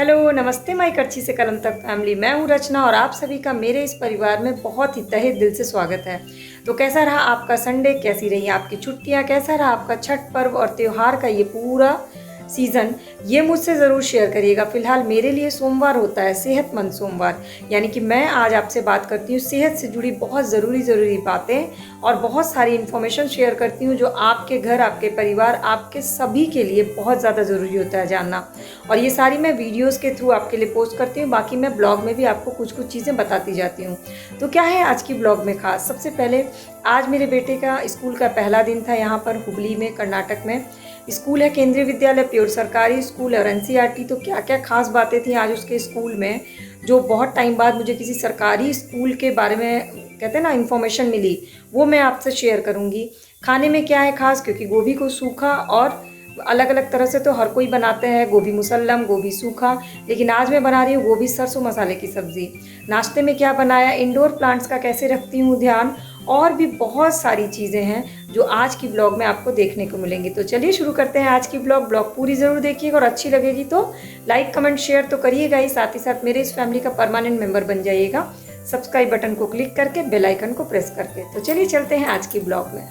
Hello, नमस्ते माई कच्ची से कलम तक फैमिली। मैं हूँ रचना और आप सभी का मेरे इस परिवार में बहुत ही तहे दिल से स्वागत है। तो कैसा रहा आपका संडे, कैसी रही आपकी छुट्टियाँ, कैसा रहा आपका छठ पर्व और त्योहार का ये पूरा सीज़न, ये मुझसे ज़रूर शेयर करिएगा। फिलहाल मेरे लिए सोमवार होता है सेहतमंद सोमवार, यानी कि मैं आज आपसे बात करती हूँ सेहत से जुड़ी बहुत ज़रूरी बातें और बहुत सारी इन्फॉर्मेशन शेयर करती हूँ जो आपके घर, आपके परिवार, आपके सभी के लिए बहुत ज़्यादा ज़रूरी होता है जानना। और ये सारी मैं वीडियोस के थ्रू आपके लिए पोस्ट करती हूँ, बाकी मैं ब्लॉग में भी आपको कुछ कुछ चीज़ें बताती जाती हूँ। तो क्या है आज की ब्लॉग में खास? सबसे पहले आज मेरे बेटे का स्कूल का पहला दिन था यहाँ पर हुबली में, कर्नाटक में। स्कूल है केंद्रीय विद्यालय, प्योर सरकारी स्कूल और एनसीईआरटी। तो क्या क्या खास बातें थी आज उसके स्कूल में, जो बहुत टाइम बाद मुझे किसी सरकारी स्कूल के बारे में कहते हैं ना इन्फॉर्मेशन मिली, वो मैं आपसे शेयर करूँगी। खाने में क्या है खास, क्योंकि गोभी को सूखा और अलग अलग तरह से तो हर कोई बनाते हैं, गोभी मुसल्लम, गोभी सूखा, लेकिन आज मैं बना रही हूँ गोभी सरसों मसाले की सब्ज़ी। नाश्ते में क्या बनाया, इंडोर प्लांट्स का कैसे रखती हूँ ध्यान, और भी बहुत सारी चीज़ें हैं जो आज की ब्लॉग में आपको देखने को मिलेंगी। तो चलिए शुरू करते हैं आज की ब्लॉग पूरी ज़रूर देखिएगा और अच्छी लगेगी तो लाइक कमेंट शेयर तो करिएगा ही, साथ ही साथ मेरे इस फैमिली का परमानेंट मेंबर बन जाइएगा सब्सक्राइब बटन को क्लिक करके, बेल आइकन को प्रेस करके। तो चलिए चलते हैं आज की ब्लॉग में।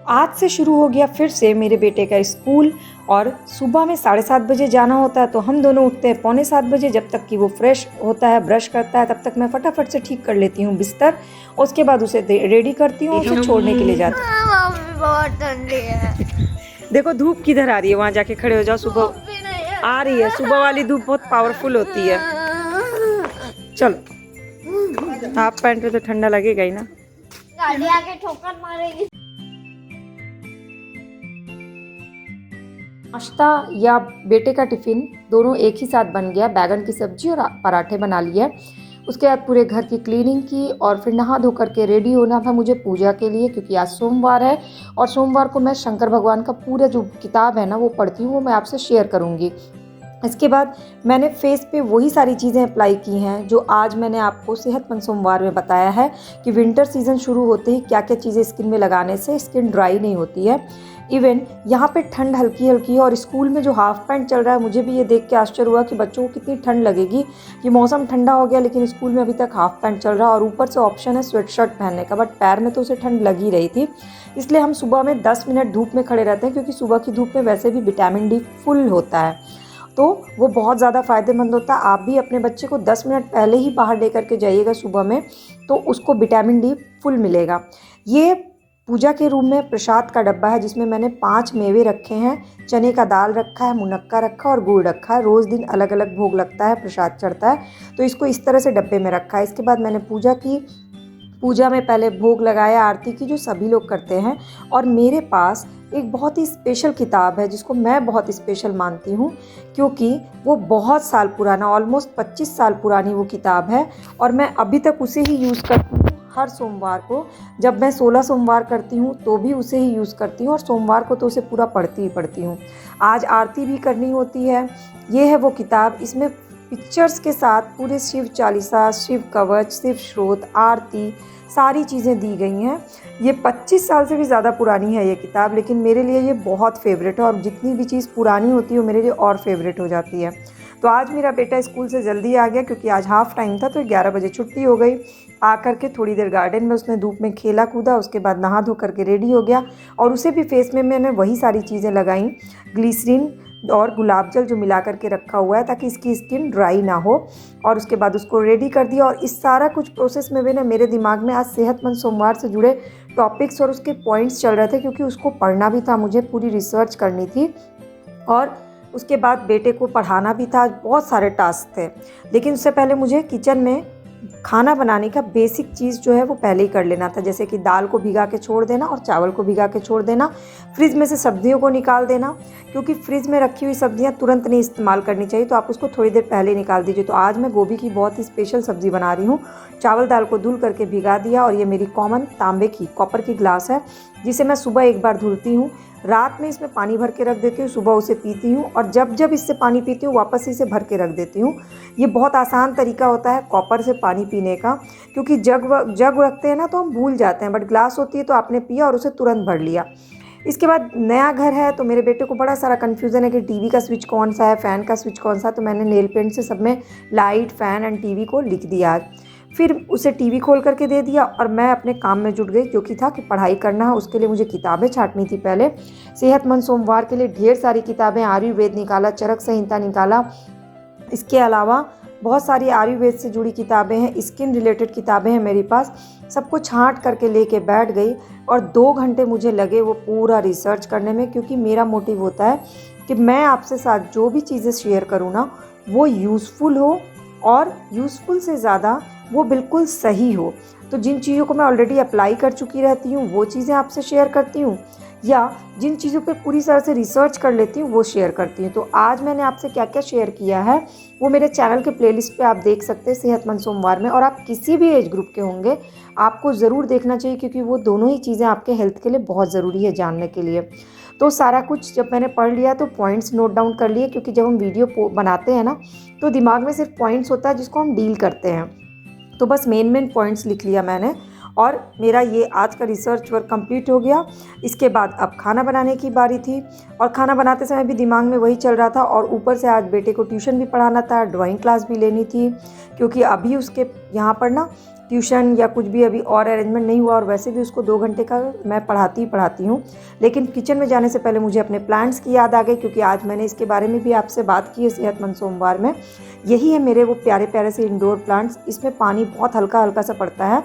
आज से शुरू हो गया फिर से मेरे बेटे का स्कूल, और सुबह में 7:30 बजे जाना होता है, तो हम दोनों उठते हैं 6:45 बजे। जब तक कि वो फ्रेश होता है, ब्रश करता है, तब तक मैं फटाफट से ठीक कर लेती हूँ बिस्तर। उसके बाद उसे रेडी करती हूँ, उसे छोड़ने के लिए जाती हूँ। बहुत ठंडी है। देखो धूप किधर आ रही है, वहाँ जाके खड़े हो जाओ। सुबह आ रही है, सुबह वाली धूप बहुत पावरफुल होती है। चलो, हाफ पैंट में तो ठंडा लगेगा ही ना। गाड़ी आके ठोकर मारेगी। नाश्ता या बेटे का टिफ़िन दोनों एक ही साथ बन गया। बैगन की सब्जी और पराठे बना लिए। उसके बाद पूरे घर की क्लीनिंग की और फिर नहा धो करके रेडी होना था मुझे पूजा के लिए, क्योंकि आज सोमवार है और सोमवार को मैं शंकर भगवान का पूरा जो किताब है ना वो पढ़ती हूँ, वो मैं आपसे शेयर करूँगी। इसके बाद मैंने फेस पे वही सारी चीज़ें अप्लाई की हैं जो आज मैंने आपको सेहतमंद सोमवार में बताया है कि विंटर सीज़न शुरू होते ही क्या क्या चीज़ें स्किन में लगाने से स्किन ड्राई नहीं होती है। इवन यहाँ पे ठंड हल्की हल्की है और स्कूल में जो हाफ पैंट चल रहा है, मुझे भी ये देख के आश्चर्य हुआ कि बच्चों को कितनी ठंड लगेगी कि मौसम ठंडा हो गया लेकिन स्कूल में अभी तक हाफ पैंट चल रहा है और ऊपर से ऑप्शन है स्वेट शर्ट पहनने का, बट पैर में तो उसे ठंड लग ही रही थी। इसलिए हम सुबह में 10 मिनट धूप में खड़े रहते हैं, क्योंकि सुबह की धूप में वैसे भी विटामिन डी फुल होता है, तो वो बहुत ज़्यादा फ़ायदेमंद होता है। आप भी अपने बच्चे को 10 मिनट पहले ही बाहर लेकर के जाइएगा सुबह में, तो उसको विटामिन डी फुल मिलेगा। ये पूजा के रूम में प्रसाद का डब्बा है जिसमें मैंने 5 मेवे रखे हैं, चने का दाल रखा है, मुनक्का रखा और गुड़ रखा है। रोज़ दिन अलग अलग भोग लगता है, प्रसाद चढ़ता है, तो इसको इस तरह से डब्बे में रखा है। इसके बाद मैंने पूजा की। पूजा में पहले भोग लगाया आरती की, जो सभी लोग करते हैं। और मेरे पास एक बहुत ही स्पेशल किताब है जिसको मैं बहुत स्पेशल मानती हूँ, क्योंकि वो बहुत साल पुराना, ऑलमोस्ट 25 साल पुरानी वो किताब है और मैं अभी तक उसे ही यूज़ करती हूँ। हर सोमवार को, जब मैं 16 सोमवार करती हूँ तो भी उसे ही यूज़ करती हूँ और सोमवार को तो उसे पूरा पढ़ती ही पढ़ती हूँ। आज आरती भी करनी होती है। ये है वो किताब, इसमें पिक्चर्स के साथ पूरे शिव चालीसा, शिव कवच, शिव स्रोत, आरती, सारी चीज़ें दी गई हैं। ये 25 साल से भी ज़्यादा पुरानी है ये किताब, लेकिन मेरे लिए ये बहुत फेवरेट है और जितनी भी चीज़ पुरानी होती है वो मेरे लिए और फेवरेट हो जाती है। तो आज मेरा बेटा स्कूल से जल्दी आ गया क्योंकि आज हाफ टाइम था, तो 11 बजे छुट्टी हो गई। आकर के थोड़ी देर गार्डन में उसने धूप में खेला कूदा, उसके बाद नहा धो करके रेडी हो गया और उसे भी फेस में मैंने वही सारी चीज़ें लगाई, ग्लिसरीन और गुलाब जल जो मिला करके रखा हुआ है ताकि इसकी स्किन ड्राई ना हो। और उसके बाद उसको रेडी कर दिया। और इस सारा कुछ प्रोसेस में भी ना मेरे दिमाग में आज सेहतमंद सोमवार से जुड़े टॉपिक्स और उसके पॉइंट्स चल रहे थे, क्योंकि उसको पढ़ना भी था, मुझे पूरी रिसर्च करनी थी और उसके बाद बेटे को पढ़ाना भी था। बहुत सारे टास्क थे, लेकिन उससे पहले मुझे किचन में खाना बनाने का बेसिक चीज़ जो है वो पहले ही कर लेना था, जैसे कि दाल को भिगा के छोड़ देना और चावल को भिगा के छोड़ देना, फ्रिज में से सब्जियों को निकाल देना, क्योंकि फ्रिज में रखी हुई सब्जियां तुरंत नहीं इस्तेमाल करनी चाहिए, तो आप उसको थोड़ी देर पहले निकाल दीजिए। तो आज मैं गोभी की बहुत ही स्पेशल सब्ज़ी बना रही हूँ। चावल दाल को धुल करके भिगा दिया और ये मेरी कॉमन तांबे की कॉपर की ग्लास है जिसे मैं सुबह एक बार धुलती हूँ, रात में इसमें पानी भर के रख देती हूँ, सुबह उसे पीती हूँ और जब जब इससे पानी पीती हूँ वापस इसे भर के रख देती हूँ। ये बहुत आसान तरीका होता है कॉपर से पानी पीने का, क्योंकि जग रखते हैं ना तो हम भूल जाते हैं, बट ग्लास होती है तो आपने पिया और उसे तुरंत भर लिया। इसके बाद नया घर है तो मेरे बेटे को बड़ा सारा कन्फ्यूज़न है कि टीवी का स्विच कौन सा है, फ़ैन का स्विच कौन सा है। तो मैंने नेल पेंट से सब में लाइट, फ़ैन एंड टीवी को लिख दिया। फिर उसे टीवी खोल करके दे दिया और मैं अपने काम में जुट गई, जो कि था कि पढ़ाई करना है। उसके लिए मुझे किताबें छांटनी थी पहले। सेहतमंद सोमवार के लिए ढेर सारी किताबें, आयुर्वेद निकाला, चरक संहिता निकाला। इसके अलावा बहुत सारी आयुर्वेद से जुड़ी किताबें हैं, स्किन रिलेटेड किताबें हैं मेरे पास। सबको छांट करके लेके बैठ गई और 2 घंटे मुझे लगे वो पूरा रिसर्च करने में, क्योंकि मेरा मोटिव होता है कि मैं आपसे साथ जो भी चीज़ें शेयर करूँ ना वो यूज़फुल हो, और यूज़फुल से ज़्यादा वो बिल्कुल सही हो। तो जिन चीज़ों को मैं ऑलरेडी अप्लाई कर चुकी रहती हूँ वो चीज़ें आपसे शेयर करती हूँ, या जिन चीज़ों पे पूरी तरह से रिसर्च कर लेती हूँ वो शेयर करती हूँ। तो आज मैंने आपसे क्या क्या शेयर किया है वो मेरे चैनल के प्लेलिस्ट पे आप देख सकते हैं, सेहतमंद सोमवार में। और आप किसी भी एज ग्रुप के होंगे आपको ज़रूर देखना चाहिए, क्योंकि वो दोनों ही चीज़ें आपके हेल्थ के लिए बहुत ज़रूरी है जानने के लिए। तो सारा कुछ जब मैंने पढ़ लिया तो पॉइंट्स नोट डाउन कर लिए, क्योंकि जब हम वीडियो बनाते हैं ना तो दिमाग में सिर्फ पॉइंट्स होता है जिसको हम डील करते हैं। तो बस मेन पॉइंट्स लिख लिया मैंने, और मेरा ये आज का रिसर्च वर्क कंप्लीट हो गया। इसके बाद अब खाना बनाने की बारी थी, और खाना बनाते समय भी दिमाग में वही चल रहा था। और ऊपर से आज बेटे को ट्यूशन भी पढ़ाना था, ड्राइंग क्लास भी लेनी थी, क्योंकि अभी उसके यहाँ पर ना ट्यूशन या कुछ भी अभी और अरेंजमेंट नहीं हुआ। और वैसे भी उसको 2 घंटे का मैं पढ़ाती हूँ। लेकिन किचन में जाने से पहले मुझे अपने प्लांट्स की याद आ गई, क्योंकि आज मैंने इसके बारे में भी आपसे बात की है सेहतमंद सोमवार में। यही है मेरे वो प्यारे प्यारे से इंडोर प्लांट्स। इसमें पानी बहुत हल्का हल्का सा पड़ता है,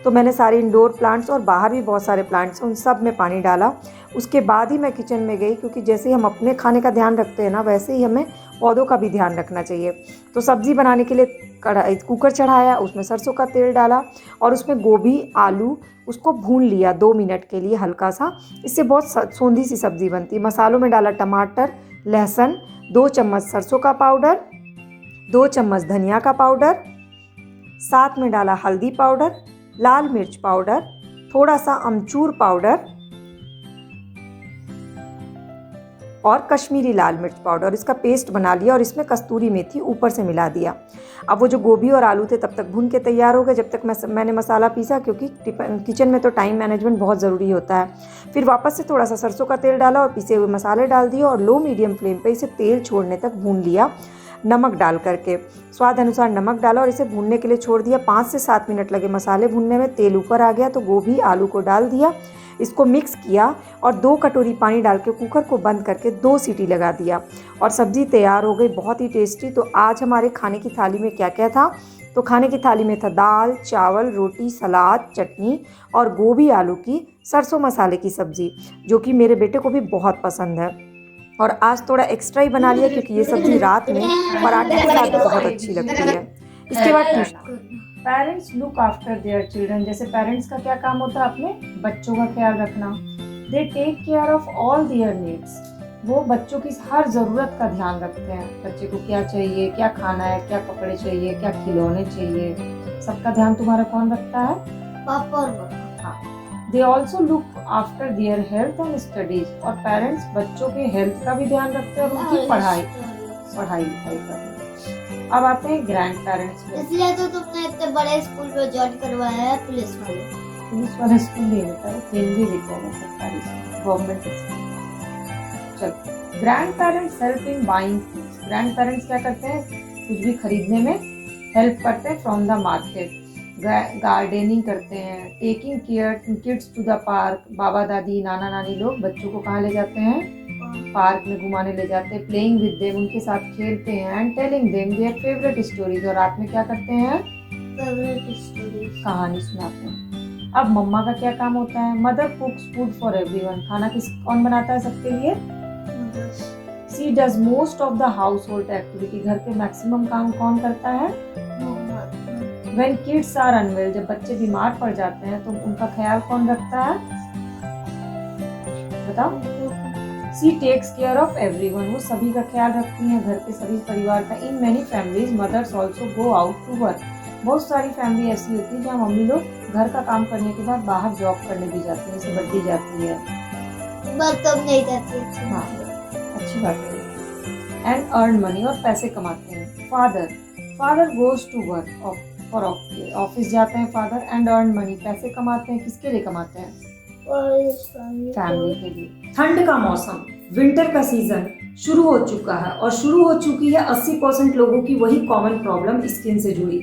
तो मैंने सारे इंडोर प्लांट्स और बाहर भी बहुत सारे प्लांट्स उन सब में पानी डाला। उसके बाद ही मैं किचन में गई, क्योंकि जैसे ही हम अपने खाने का ध्यान रखते हैं ना वैसे ही हमें पौधों का भी ध्यान रखना चाहिए। तो सब्ज़ी बनाने के लिए कुकर चढ़ाया, उसमें सरसों का तेल डाला और उसमें गोभी, आलू उसको भून लिया 2 मिनट के लिए हल्का सा। इससे बहुत सोंधी सी सब्ज़ी बनती है। मसालों में डाला टमाटर, लहसुन, 2 चम्मच सरसों का पाउडर, 2 चम्मच धनिया का पाउडर, साथ में डाला हल्दी पाउडर, लाल मिर्च पाउडर, थोड़ा सा अमचूर पाउडर और कश्मीरी लाल मिर्च पाउडर। इसका पेस्ट बना लिया और इसमें कस्तूरी मेथी ऊपर से मिला दिया। अब वो जो गोभी और आलू थे तब तक भून के तैयार हो गए, जब तक मैंने मसाला पीसा, क्योंकि किचन में तो टाइम मैनेजमेंट बहुत ज़रूरी होता है। फिर वापस से थोड़ा सा सरसों का तेल डाला और पिसे हुए मसाले डाल दिए और लो मीडियम फ्लेम पे इसे तेल छोड़ने तक भून लिया, नमक डाल करके। स्वाद अनुसार नमक डाला और इसे भूनने के लिए छोड़ दिया। 5 से 7 मिनट लगे मसाले भूनने में। तेल ऊपर आ गया तो गोभी, आलू को डाल दिया, इसको मिक्स किया और 2 कटोरी पानी डाल के कुकर को बंद करके 2 सीटी लगा दिया और सब्ज़ी तैयार हो गई, बहुत ही टेस्टी। तो आज हमारे खाने की थाली में क्या क्या था? तो खाने की थाली में था दाल, चावल, रोटी, सलाद, चटनी और गोभी आलू की सरसों मसाले की सब्ज़ी, जो कि मेरे बेटे को भी बहुत पसंद है। और आज थोड़ा एक्स्ट्रा ही बना लिया, क्योंकि ये सब्ज़ी रात में पराठे के साथ बहुत अच्छी लगती है। इसके बाद parents look after their children. जैसे पेरेंट्स का क्या काम होता है? अपने बच्चों का ख्याल रखना। They take care of all their needs. वो बच्चों की हर ज़रूरत का ध्यान रखते हैं। बच्चे को क्या चाहिए, क्या खाना है, क्या कपड़े चाहिए, क्या खिलौने चाहिए, सबका ध्यान तुम्हारा कौन रखता है? पापा और मम्मा। हाँ। They also look after their health and studies. और पेरेंट्स बच्चों के हेल्थ का भी ध्यान रखते हैं और उनकी पढ़ाई लिखाई करते हैं। अब आते हैं ग्रैंड पेरेंट्स में। इसलिए तो तुमने इतने बड़े स्कूल में जॉइन करवाया है, पुलिस वाले स्कूल नहीं होता है, केंद्रीय विद्यालय, सरकारी गवर्नमेंट स्कूल। चलो, grand parents help in buying things. Grand parents क्या करते हैं? कुछ भी खरीदने में हेल्प करते हैं फ्रॉम द मार्केट। गार्डनिंग करते हैं, taking care kids to the park. बाबा दादी, नाना नानी लोग बच्चों को कहाँ ले जाते हैं? पार्क में घुमाने ले जाते हैं। प्लेइंग विद देम, उनके साथ खेलते हैं। And telling them their favourite stories. और रात में क्या करते हैं? फेवरेट स्टोरीज, कहानी सुनाते हैं। अब मम्मा का क्या काम होता है? Mother कुक्स food for everyone. खाना कौन बनाता है सबके लिए? She does most of the house hold activity. घर के मैक्सिमम काम कौन करता है? When kids are unwell, जब बच्चे बीमार पड़ जाते हैं तो उनका ख्याल कौन रखता है? बताओ। She takes care of everyone. वो सभी का ख्याल रखती हैं, घर के सभी परिवार का। In many families, mothers also go out to work. बहुत सारी फैमिली ऐसी होती है जहाँ मम्मी लोग घर का काम करने के बाद बाहर जॉब करने भी जाती है, जैसे बड्डी जाती है। बट तुम नहीं जाती। हाँ, अच्छी बात है। एंड अर्न मनी, और पैसे कमाते हैं। फादर गोज टू वर्क, और ऑफिस जाते हैं फादर। एंड अर्न मनी, पैसे कमाते हैं। किसके लिए कमाते हैं? और इस फैमिली के लिए। ठंड का मौसम, विंटर का सीजन शुरू हो चुका है और शुरू हो चुकी है 80% लोगों की वही कॉमन प्रॉब्लम स्किन से जुड़ी,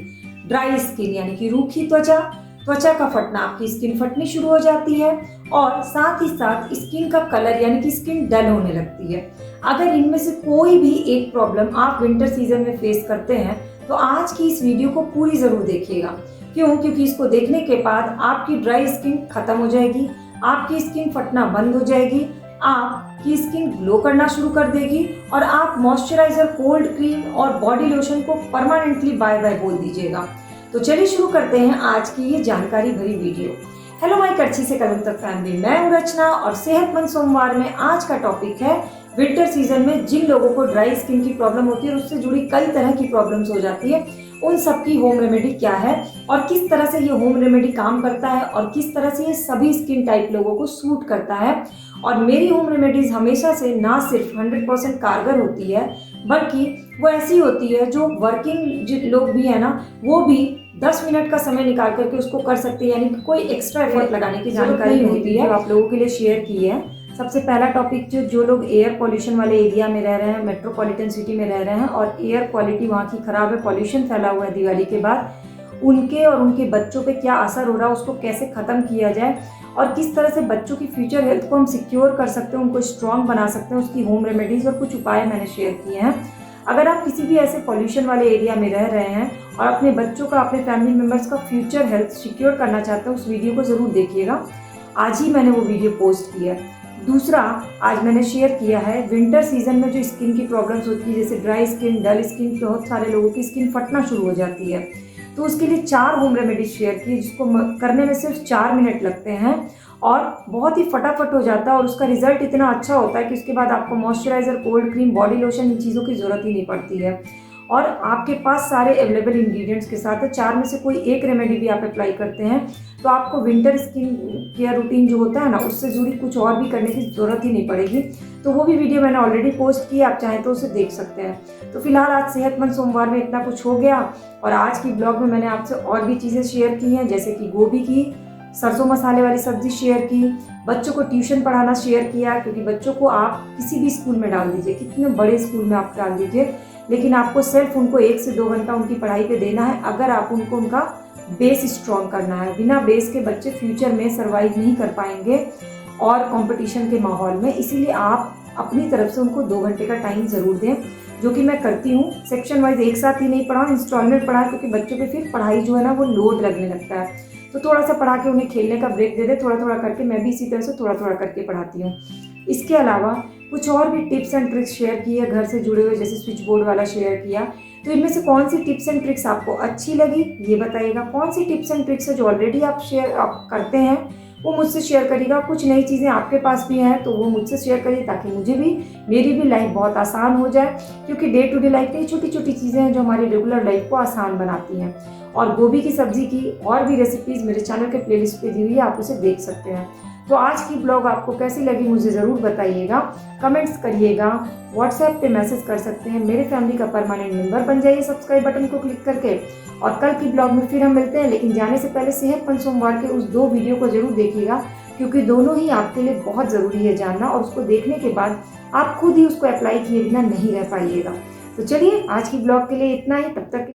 ड्राई स्किन यानी कि रूखी त्वचा, त्वचा का फटना, आपकी स्किन फटनी शुरू हो जाती है और साथ ही साथ स्किन का कलर यानी कि स्किन डल होने लगती है। अगर इनमें से कोई भी एक प्रॉब्लम आप विंटर सीजन में फेस करते हैं तो आज की इस वीडियो को पूरी जरूर देखिएगा। क्यों? क्योंकि इसको देखने के बाद आपकी ड्राई स्किन खत्म हो जाएगी, आपकी स्किन फटना बंद हो जाएगी, आपकी स्किन ग्लो करना शुरू कर देगी और आप मॉइस्चराइजर, कोल्ड क्रीम और बॉडी लोशन को परमानेंटली बाय बाय बोल दीजिएगा। तो चलिए शुरू करते हैं आज की ये जानकारी भरी वीडियो। हेलो माय करछी से कलम तक फैमिली, मैं हूं रचना और सेहतमंद सोमवार में आज का टॉपिक है विंटर सीजन में जिन लोगों को ड्राई स्किन की प्रॉब्लम होती है और उससे जुड़ी कई तरह की प्रॉब्लम्स हो जाती है, उन सब की होम रेमेडी क्या है और किस तरह से ये होम रेमेडी काम करता है और किस तरह से ये सभी स्किन टाइप लोगों को सूट करता है। और मेरी होम रेमेडीज हमेशा से ना सिर्फ 100% कारगर होती है बल्कि वो ऐसी होती है जो वर्किंग लोग भी है ना, वो भी 10 मिनट का समय निकाल करके उसको कर सकते हैं, यानी कि कोई एक्स्ट्रा एफर्ट लगाने की जानकारी नहीं होती है, आप लोगों के लिए शेयर की है। सबसे पहला टॉपिक जो लोग एयर पॉल्यूशन वाले एरिया में रह रहे हैं, मेट्रोपॉलिटन सिटी में रह रहे हैं और एयर क्वालिटी वहाँ की खराब है, पॉल्यूशन फैला हुआ है दिवाली के बाद, उनके और उनके बच्चों पे क्या असर हो रहा है, उसको कैसे ख़त्म किया जाए और किस तरह से बच्चों की फ्यूचर हेल्थ को हम सिक्योर कर सकते हैं, उनको स्ट्रॉन्ग बना सकते हैं, उसकी होम रेमेडीज़ और कुछ उपाय मैंने शेयर किए हैं। अगर आप किसी भी ऐसे पॉल्यूशन वाले एरिया में रह रहे हैं और अपने बच्चों का, अपने फैमिली मेम्बर्स का फ्यूचर हेल्थ सिक्योर करना चाहते हैं, उस वीडियो को ज़रूर देखिएगा। आज ही मैंने वो वीडियो पोस्ट किया है। दूसरा, आज मैंने शेयर किया है विंटर सीजन में जो स्किन की प्रॉब्लम्स होती है, जैसे ड्राई स्किन, डल स्किन, बहुत सारे लोगों की स्किन फटना शुरू हो जाती है, तो उसके लिए 4 होम रेमेडीज शेयर की जिसको करने में सिर्फ 4 मिनट लगते हैं और बहुत ही फटाफट हो जाता है और उसका रिजल्ट इतना अच्छा होता है कि उसके बाद आपको moisturiser, cold cream, body lotion, इन चीज़ों की ज़रूरत ही नहीं पड़ती है और आपके पास सारे अवेलेबल इंग्रेडिएंट्स के साथ है। 4 में से कोई एक रेमेडी भी आप अप्लाई करते हैं तो आपको विंटर स्किन केयर रूटीन जो होता है ना, उससे जुड़ी कुछ और भी करने की ज़रूरत ही नहीं पड़ेगी। तो वो भी वीडियो मैंने ऑलरेडी पोस्ट की, आप चाहें तो उसे देख सकते हैं। तो फिलहाल आज सेहतमंद सोमवार में इतना कुछ हो गया और आज की ब्लॉग में मैंने आपसे और भी चीज़ें शेयर की हैं, जैसे कि गोभी की सरसों मसाले वाली सब्जी शेयर की, बच्चों को ट्यूशन पढ़ाना शेयर किया, क्योंकि बच्चों को आप किसी भी स्कूल में डाल दीजिए, कितने बड़े स्कूल में आप डाल दीजिए, लेकिन आपको सिर्फ उनको 1 से 2 घंटा उनकी पढ़ाई पे देना है अगर आप उनको उनका बेस स्ट्रॉन्ग करना है। बिना बेस के बच्चे फ्यूचर में सर्वाइव नहीं कर पाएंगे और कंपटीशन के माहौल में, इसीलिए आप अपनी तरफ से उनको 2 घंटे का टाइम ज़रूर दें, जो कि मैं करती हूँ। सेक्शन वाइज एक साथ ही नहीं पढ़ाऊँ, इंस्टॉलमेंट पढ़ा, क्योंकि बच्चों पे फिर पढ़ाई जो है ना वो लोड लगने लगता है। तो थोड़ा सा पढ़ा के उन्हें खेलने का ब्रेक दे दे, थोड़ा थोड़ा करके। मैं भी इसी तरह से थोड़ा थोड़ा करके पढ़ाती हूँ। इसके अलावा कुछ और भी टिप्स एंड ट्रिक्स शेयर की है घर से जुड़े हुए, जैसे स्विच बोर्ड वाला शेयर किया। तो इनमें से कौन सी टिप्स एंड ट्रिक्स आपको अच्छी लगी ये बताइएगा। कौन सी टिप्स एंड ट्रिक्स है जो ऑलरेडी आप करते हैं वो मुझसे शेयर करिएगा। कुछ नई चीज़ें आपके पास भी हैं तो वो मुझसे शेयर करिए, ताकि मुझे भी, मेरी भी लाइफ बहुत आसान हो जाए, क्योंकि डे टू डे लाइफ की छोटी छोटी चीज़ें हैं जो हमारी रेगुलर लाइफ को आसान बनाती हैं। और गोभी की सब्जी की और भी रेसिपीज़ मेरे चैनल के प्लेलिस्ट पे दी हुई है, आप उसे देख सकते हैं। तो आज की ब्लॉग आपको कैसी लगी मुझे ज़रूर बताइएगा, कमेंट्स करिएगा, व्हाट्सएप पे मैसेज कर सकते हैं। मेरे फैमिली का परमानेंट मेंबर बन जाइए सब्सक्राइब बटन को क्लिक करके। और कल की ब्लॉग में फिर हम मिलते हैं, लेकिन जाने से पहले सेहतमंद सोमवार के उस 2 वीडियो को जरूर देखिएगा, क्योंकि दोनों ही आपके लिए बहुत ज़रूरी है जानना, और उसको देखने के बाद आप खुद ही उसको अप्लाई किए बिना नहीं रह पाइएगा। तो चलिए आज की ब्लॉग के लिए इतना ही, तब तक